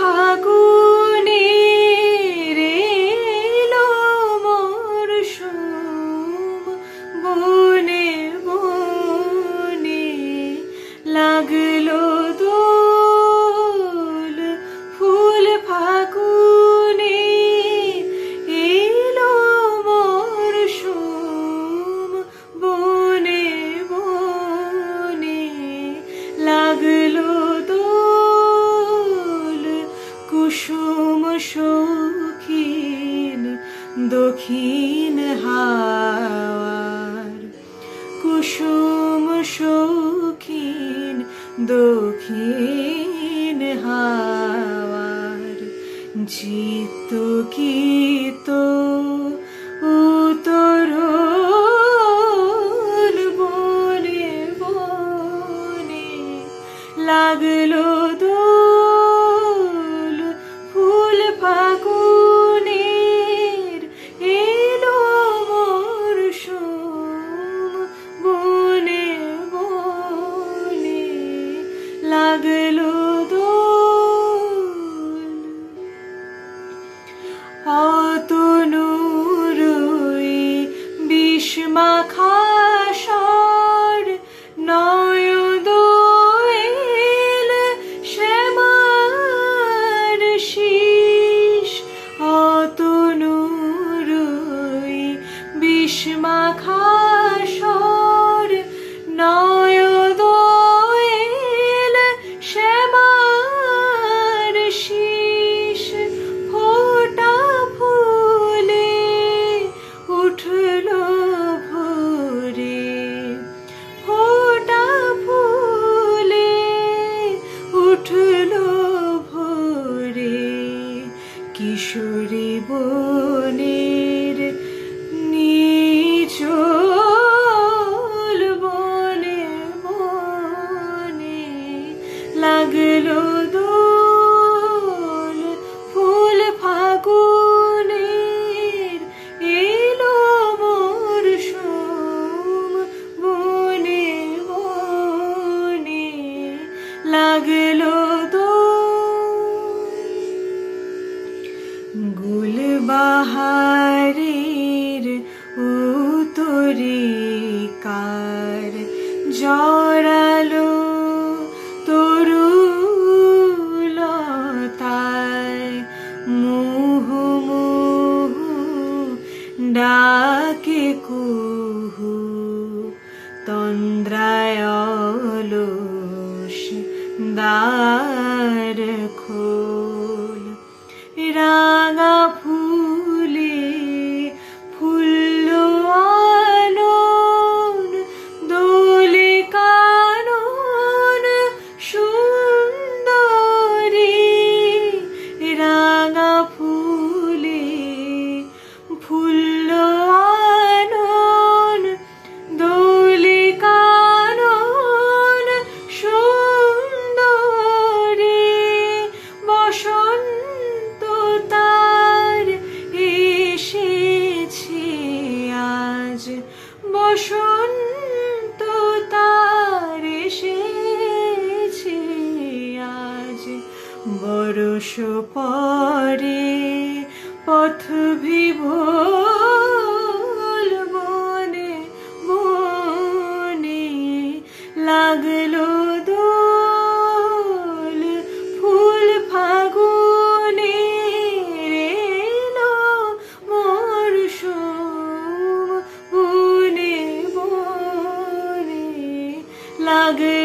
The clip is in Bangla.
ফাগুনে এলো মরশুম, বনে বনে লাগলো দোল। ফুল ফাগুনে এলো মরশুম, বনে বনে লাগলো দোল। কুসুম শৌখিন দক্ষিণ হাওয়ার, কুসুম শৌখিন দক্ষিণ হাওয়ার। জিত গীত উতরোল, বনে বনে লাগলো দোল। ফুল ফাগুনের এলো মরশুম, বনে বনে লাগলো দোল। অতনুরই বিষমাখা স্বর, নয়দোয়েল শ্যামার শীষ। অতনুরই বিষমাখা স্বর, নয়দোয়েল শ্যামার শীষ। ফোঁটা ফুলে উঠলো ভোরে, ফোঁটা ফুলে উঠলো ভোরে। কিশোরী বনের নিচল, বনে বনে লাগলো দোল। ফুল ফাগুনের এলো মরশুম, বনে বনে লাগলো দোল। গুলবাহারের উত্তরিকার জড়ালো তরুলতায়। মুহু মুহু ডাকে কুহু, তন্দ্রায় অলস দ্বার খোল। রাঙা ফুলে ফুল্লো আনন, দোলে কানন সুন্দরী। রাঙা ফুলে ফুল্লো আনন, দোলে কানন সুন্দরী। বসন্ত তার এসেছে আজ, বসন্ত তার এসেছে আজ। বরষ পরে পথ বিভোল, বনে বনে লাগলো দোল। ফুল ফাগুনের এলো মরশুম, বনে বনে লাগলো